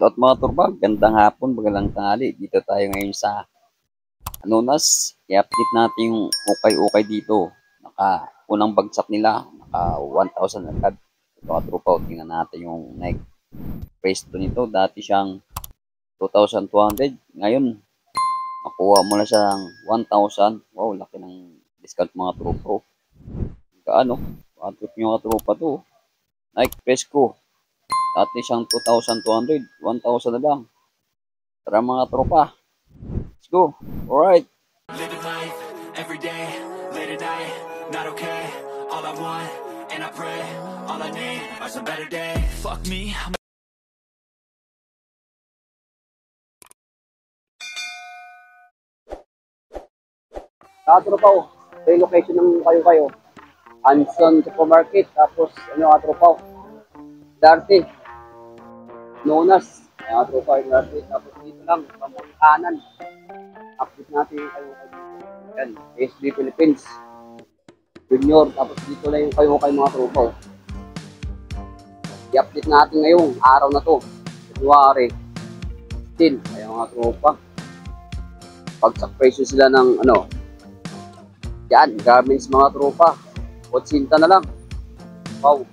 out mga turba, gandang hapon, magalang tanghali. Dito tayo ngayon sa Anonas. I-update natin yung ukay-ukay dito. Unang bagsak nila, naka 1,000 agad. Ito mga trupa, tingnan natin yung nag-presto nito. Dati siyang 2,200. Ngayon, nakuha mo na siyang 1,000. Wow, laki ng discount mga trupa. Kaano? Trip yung mga trupa to. Nike Fresco. Dati siyang 2,200, 1,000 na lang. Tara mga tropa. Let's go. Alright. Living life, every day, late at night, not okay. All I want, and I pray, all I need are some better days. Fuck me. Katropaw, ito yung location ng kayo-kayo. Anson Supermarket, tapos ano katropaw? Darte. Nonas. Ayan katropaw yung Darte. Tapos dito lang, pamang kanan. Update natin yung kayo-kayo dito. Ayan, SB Philippines. Junior, tapos dito lang yung kayo-kayo mga tropaw. I-update natin ngayong araw na to. January 10. Ayan mga tropa. Pagsak presyo sila ng ano, yan, garments mga tropa. 80 na lang. Wow.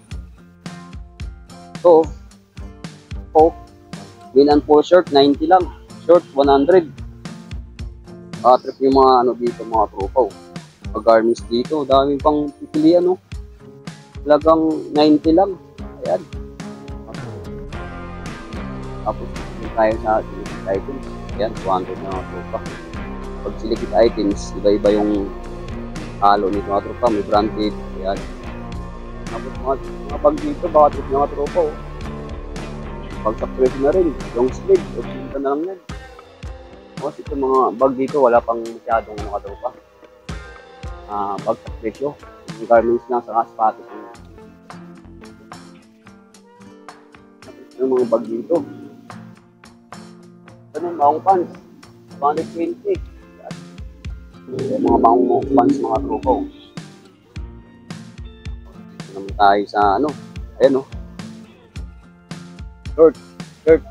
So, win and full shirt, 90 lang. Short, 100. Trip yung mga ano dito mga tropa. Mga garments dito. Dami pang pipilian, no? Talagang 90 lang. Ayan. Tapos, tayo sa selected items. Ayan, 200 na mga tropa. Pag selected items, iba-iba yung halo nito mga tropa, may branded, ayan. Tapos mga bag dito, baka trip mga tropa, oh. Pag-subscribe na rin, long sleeve, o na lang yan. Kasi ito mga bag dito, wala pang masyadong mga tropa. Pag-presyo, yung garments lang sa sapatos. Tapos yung mga bag dito. Ito yung maong pants, 120. Yung mga bangong pants mga tropa. Dito naman tayo sa ano, ayan o. Shirt,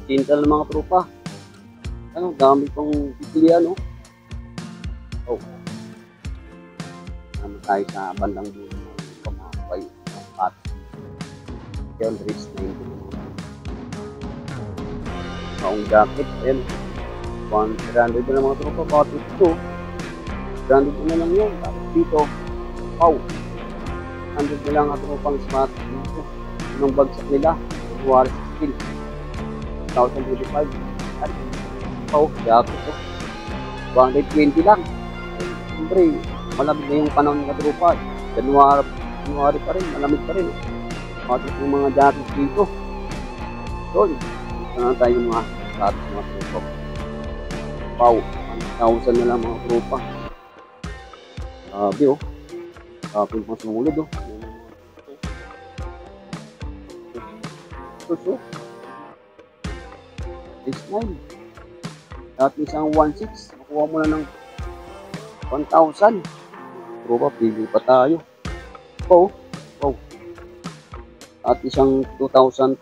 tintal ng mga tropa. Ano, dami pang pipilian o. Naman tayo sa bandang dulo ng pamakakway. At yun, wrist na yun. Maong jacket, ayan. 100 na mga tropa, baka ito. Branded na lang yun. Tapos dito, wow, 100 na lang at pang smart dito. Anong bagsak nila? January 16, 2025. At wow, jacket ito. 120 lang. Siyempre, malamig na yung panahon ng tropa. January pa rin, malamig pa rin. Matik yung mga jacket dito. Doon, ito na tayo yung mga jacket mga tropa. Wow, 1,000 na lang mga tropa. Sabi oh. Sabi pang sumulod oh. So. X9. Dati isang 1,600. Makuha mo na ng 1,000. Tropa, pili pa tayo. Wow. At isang 2,200.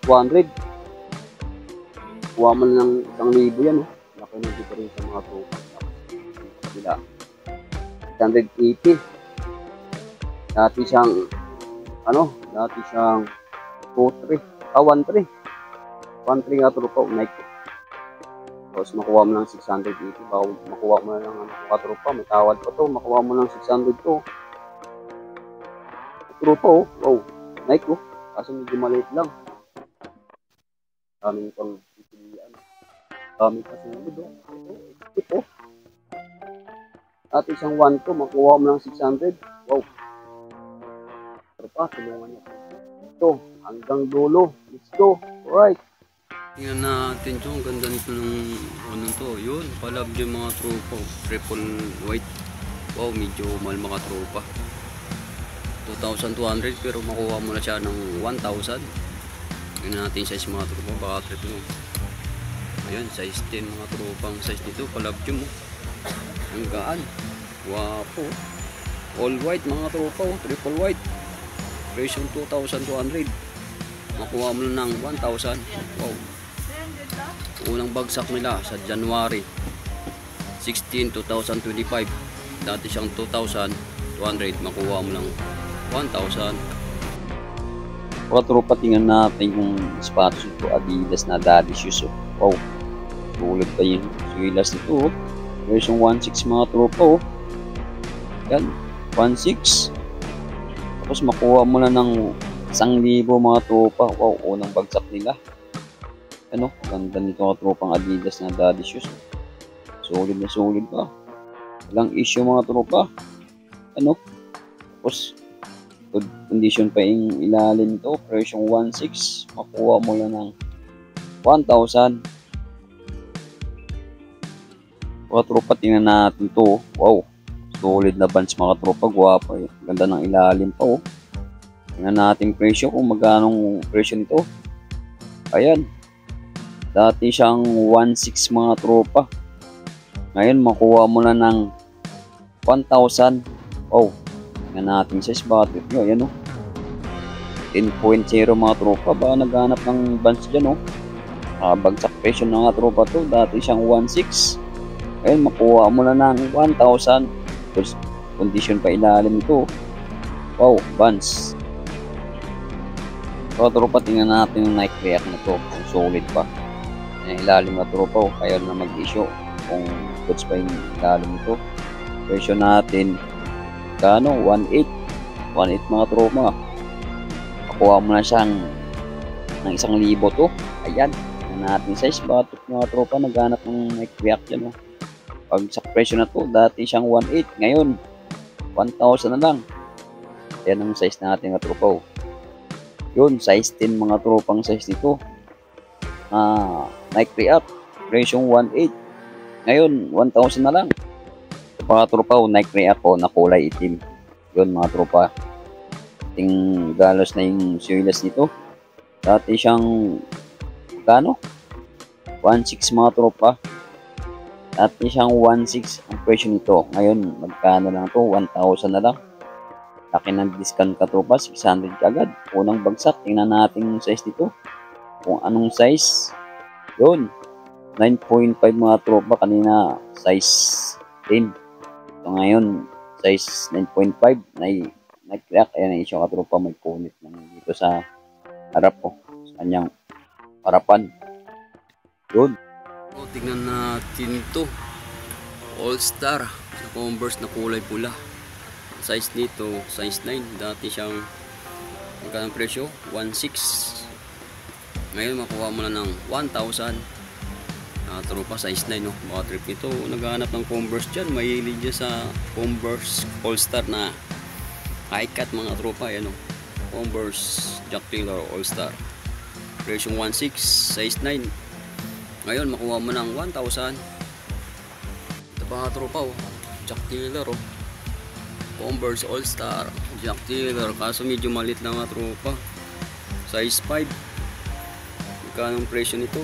Kuha mo na ng 1,000 yan oh. Laki ng difference sa mga tropa. Sila 180. Dati siyang 13 nga tropa, Nike. Tapos makuha mo ng 680, makuha mo na ng tropa, may tawad pa to, makuha mo ng 600 to. Tropa oh, wow, Nike oh, kasi medyo maliit lang. Daming pang pipilian. Daming kasunod oh. Ito. At isang 1 to, makuha mo ng 600. Wow. Tropa, tulungan niyo. Ito, hanggang dulo. Let's go. Alright. Tingnan natin ito. Ang ganda nito ng ano to. Yun, palab yung mga tropa. Triple white. Wow, medyo mahal mga tropa. 2,200 pero makuha mo na siya ng 1,000. Tingnan natin size mga tropa. Baka trip mo. Ayan, size 10 mga tropa. Ang size nito, palab yung mo. Ang gaan. Wapo. All white mga tropa. Triple white. Presyo 2,200. Makuha mo ng 1,000. Wow. Unang bagsak nila sa January 16, 2025. Dati siyang 2,200. Makuha mo lang 1,000. Mga tropa, tingnan natin yung sapatos nito, Adidas na daddy shoes. Wow, sulit pa yung suilas nito. Version 1.6 mga tropa. Yan, 1.6. Tapos makuha mo na ng 1,000 mga tropa. Wow, unang bagsak nila. Ano, ganda nito mga tropang Adidas na daddy shoes. Solid na solid pa. Walang issue mga tropa. Ano, tapos good condition pa yung ilalim nito. Version 1.6. Makuha mo lang ng 1,000. Mga tropa, tingnan natin to. Wow, solid na bands mga tropa. Guwapo eh. Ganda ng ilalim pa oh. Tingnan natin presyo kung magkano presyo nito. Ayan. Dati siyang 1.6 mga tropa. Ngayon makuha mo na ng 1,000. Wow. Tingnan natin size bakit nyo. Ayan o. 10.0 mga tropa. Baka naghanap ng bands dyan o. Bagsak presyo na nga tropa to. Dati siyang 1.6. Ngayon makuha mo na ng 1,000. Condition pa ilalim ito. Wow. Bands. So tropa, tingnan natin yung Nike React na to. Kung solid pa. Yung ilalim na tropa. Kaya na mag-issue. Kung goods pa yung ilalim ito. Presyo natin. Kano? 1.8. 1.8 mga tropa. Makuha mo na siyang ng 1,000 to. Ayan. Tingnan natin size. Bakit mga tropa naghanap ng Nike React yan. Pag sa presyo na to, dati siyang 1.8. Ngayon, 1,000 na lang. Yan ang size natin mga tropa. Yun, size 10 mga tropang size nito. Nike React. Presyo 1.8. Ngayon, 1,000 na lang. So, mga tropa, Nike React po na kulay itim. Yun mga tropa. Ting galos na yung suilas nito. Dati siyang kano? 1.6 mga tropa. Dati siyang 1.6 ang presyo nito. Ngayon, magkano lang to? 1,000 na lang. Laki ng discount ka tropa, 600 agad. Unang bagsak, tingnan natin yung size nito. Kung anong size. Yun. 9.5 mga tropa, kanina size 10. So ngayon, size 9.5. Nag-crack. Ayan ang isyo ka tropa, may punit lang dito sa harap ko. Sa kanyang harapan. Yun. O, tignan natin to. All Star na Converse na kulay pula. Size nito, size 9. Dati siyang magkano presyo? 1.6. Ngayon makuha mo na ng 1,000. Tropa, size 9 no. Mga trip nito. Naghahanap ng Converse dyan. Mahilig dyan sa Converse All Star na high cut mga tropa. Yan o. Converse Jack Taylor All Star. Presyo 1.6, size 9. Ngayon makuha mo ng 1,000. Ito pa nga tropa oh. Jack Taylor oh. Converse All Star Jack Taylor. Kaso medyo malit lang nga tropa. Size 5. Magkano ang presyo nito?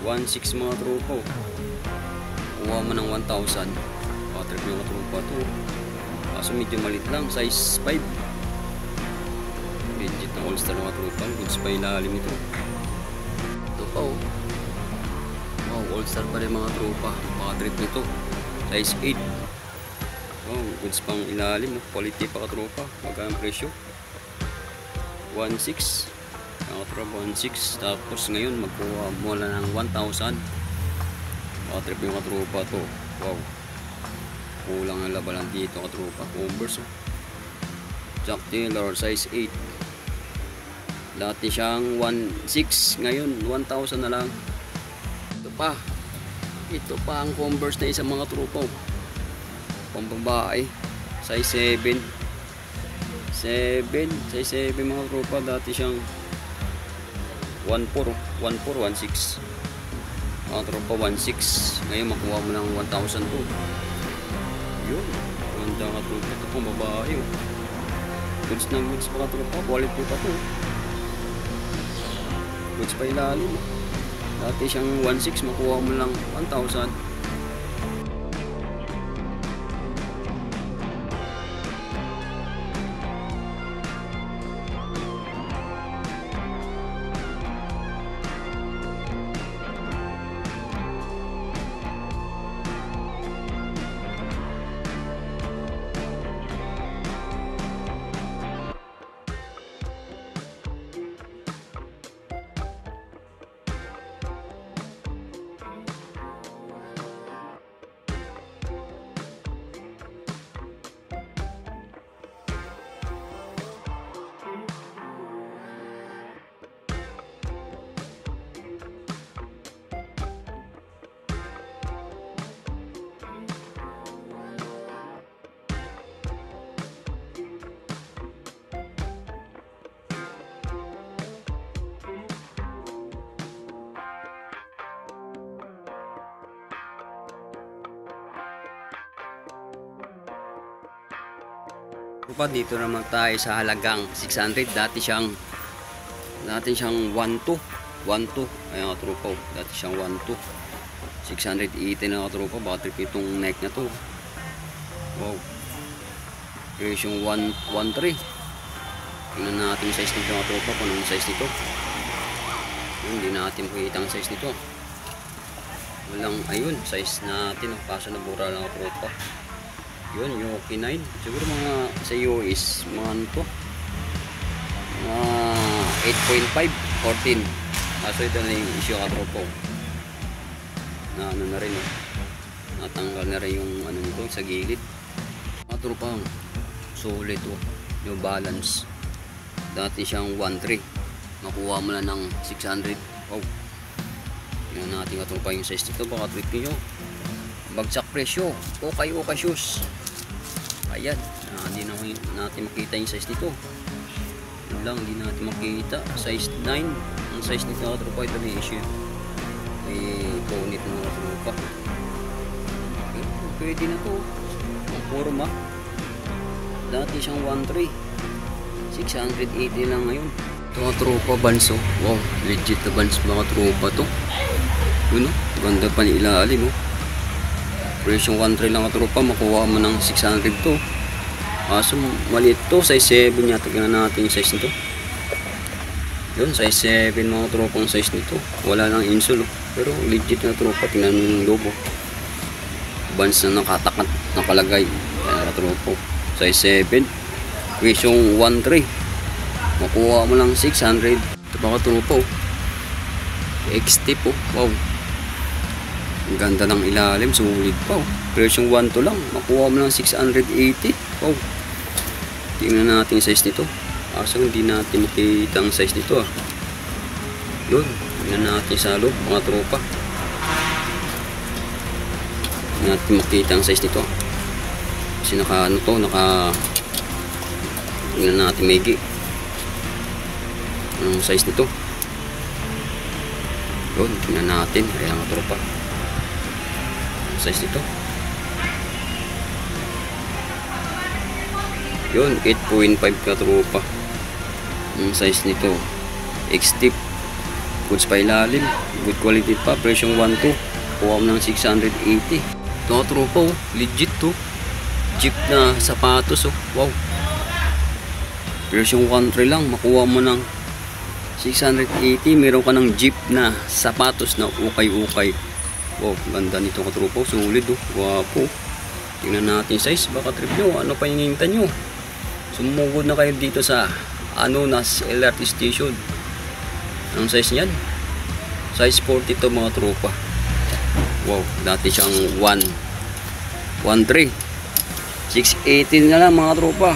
1.6 mga tropa oh. Kuha mo ng 1,000. Patrip yung mga tropa to. Kaso medyo malit lang. Size 5. Legit na All Star mga tropa. Goods pa ilalim ito. Oh. Wow, All Star pa rin mga tropa. Patrip nito. Size 8. Oh, goods pang ilalim. Quality pa ka tropa. Magkano ang presyo? 1.6. Mga tropa 1.6. Tapos ngayon magkuha mo lang ng 1,000. Patrip yung mga tropa to. Wow. Kulang ang labanan dito ka tropa. Converse oh. Jack Taylor size 8. Dati siyang 1.6, ngayon 1,000 na lang. Ito pa ang Converse na isang mga tropa. Pambabae, size 7. Size 7 mga tropa. Dati siyang 1.4, 1.6. Mga tropa 1.6. Ngayon makuha mo ng 1,000 to. Yun, ganda nga tropa. Ito pang babae. Goods ng goods pa ka tropa. Quality pa to. Goods pa ilalim. Dati siyang 1.6, makuha mo lang 1,000. Tropa, dito naman tayo sa halagang 600. Dati siyang 1.2. 1.2. Ayan mga tropa. Dati siyang 1.2. 680 na mga tropa. Baka trip itong neck na to. Wow. Here's yung 1.3. Tingnan natin yung size nito mga tropa. Kung anong size nito. Hindi natin makikita ang size nito. Walang, ayun, size natin. Kaso nabura lang mga tropa. Yun, yung K9. Siguro mga sa US, mga ano to? Mga 8.5, 14. Kaso ito na yung issue ka tropa. Na ano na rin, natanggal na rin yung ano nito sa gilid. Mga tropa, solid to. Yung balance. Dati siyang 1.3. Nakuha mo na ng 600. Wow. Tingnan natin nga tropa yung size nito. Baka trip nyo. Bagsak presyo. Okay shoes. Ayan, hindi natin makita yung size nito. Yun lang, hindi natin makita. Size 9. Ang size nito mga tropa, ito na yung issue. May punit na mga tropa. Pwede na to. Ang forma. Dati siyang 1.3. 680 lang ngayon. Ito mga tropa, banso. Wow, legit na banso mga tropa to. Yun o, ganda pa ni ilalim o. Presyong 1.3 lang mga tropa, makuha mo ng 600 to. Kaso maliit to, size 7 yata. Tingnan natin yung size nito. Yun, size 7 mga tropa ang size nito. Wala lang insole, pero legit na tropa. Tingnan mo yung logo. Bands na nakatakat, nakalagay. Ayan mga tropa, size 7. Presyong 1.3, makuha mo lang 600. Ito mga tropa, X-tip oh. Wow, ang ganda ng ilalim, sulit pa oh. Presyong 1.2 lang, makuha mo lang 680. Wow. Tingnan natin yung size nito. Kaso hindi natin makita ang size nito ah. Yun, tingnan natin sa loob mga tropa. Hindi natin makita ang size nito. Kasi naka ano to, tingnan natin megi. Anong size nito? Yun, tingnan natin. Ayan mga tropa. Size nito. Yun, 8.5 ka tropa. Ang size nito. X-tip. Goods pa ilalim. Good quality pa. Presyong 1.2. Kuha mo ng 680. Ito ka tropa oh. Legit to. Jeep na sapatos oh. Wow. Presyong 1.3 lang. Makuha mo ng 680. Meron ka ng Jeep na sapatos na ukay-ukay. Wow, ganda nito ka tropa. Solid oh. Wapo. Tingnan natin size. Baka trip nyo. Ano pa yung hinta nyo? Sumugod na kayo dito sa Anonas LRT Station. Ang size niyan? Size 40 to mga tropa. Wow, dati siyang 1.3. 680 na lang mga tropa.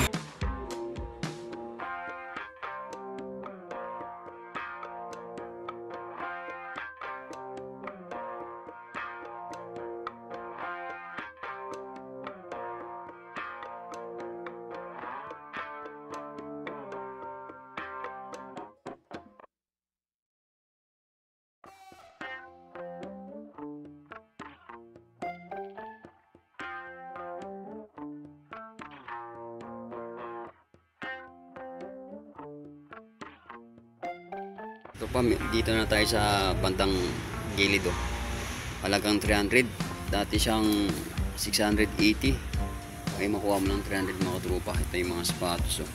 Ito pa, dito na tayo sa bandang gilid oh. Halagang 300. Dati siyang 680. Ay makuha mo ng 300 mga tropa. Ito yung mga sapatos oh.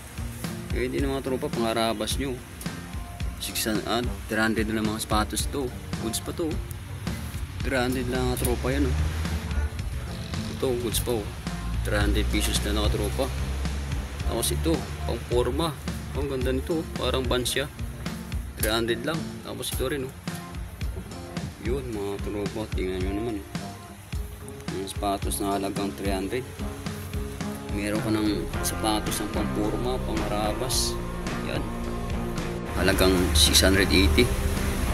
Pwede na mga tropa, pangarabas nyo. 300 na lang mga sapatos to. Goods pa to. 300 lang mga tropa yan oh. Ito, goods pa oh. 300 pesos na mga tropa. Tapos ito, pang forma. Ang ganda nito oh. Parang band siya. 300 lang. Tapos ito rin oh. Yun mga tropa, tingnan nyo naman yung sapatos na halagang 300. Meron ka ng sapatos ng pampurma, pangarabas. Yan, halagang 680.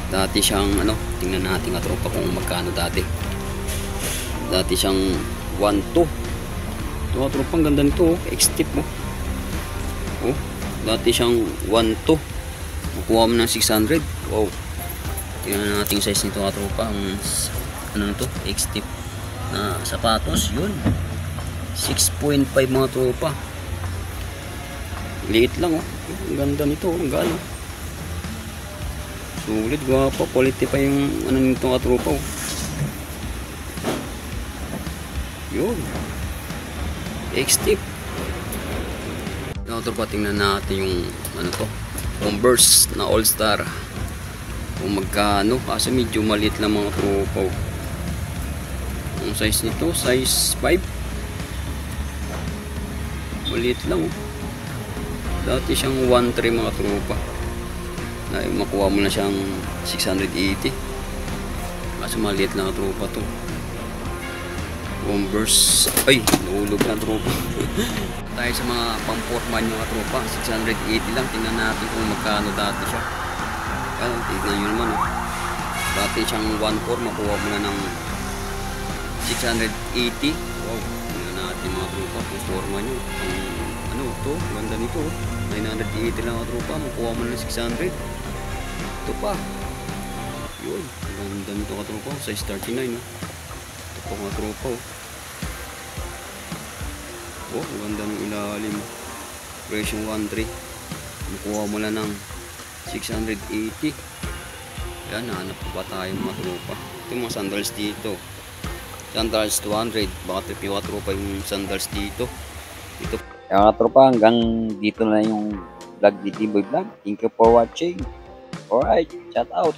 Dati siyang ano, tingnan natin nga tropa kung magkano dati. Dati siyang 1.2. Ito nga tropa, ang ganda nito oh. X-tip oh. Oh, dati siyang 1.2. Makuha mo ng 600. Wow. Tingnan natin yung size nito ka tropa. Ang ano nito? X-tip na sapatos. Yun. 6.5 mga tropa. Liit lang oh. Ang ganda nito, ang gano. Sulit, gwapo, quality pa yung ano nito katropa oh. Yun. X-tip. Yung katropa, tingnan natin yung ano to, Converse na All-Star. Kung magkano, kaso medyo maliit lang mga tropa oh. Ang size nito, size 5. Maliit lang oh. Dati siyang 1.3 mga tropa. Na makuha mo na siyang 680. Kaso maliit lang mga tropa to. Converse. Ay, nahulog na tropa. Tayo sa mga pang-forman mga tropa. 680 lang. Tingnan natin kung magkano dati siya. Ayan, tignan nyo naman oh. Dati siyang 1.4, makuha mo na ng 680. Wow, tingnan natin mga tropa kung forma nyo. Ano to, ganda nito 980 lang mga tropa, makuha mo na ng 600. Ito pa, yun, ganda nito mga tropa, size 39 oh. Ito pa mga tropa oh. Oh, ganda ng ilalim, presyo 1.3, makuha mo na ng 680. Yan, nahanap pa tayo mga tropa. Ito yung mga sandals dito, sandals 200, baka trip yung mga tropa yung sandals dito. Ito. Kaya mga tropa, hanggang dito na yung vlog ni Timboy Vlog. Thank you for watching. Alright, shout out.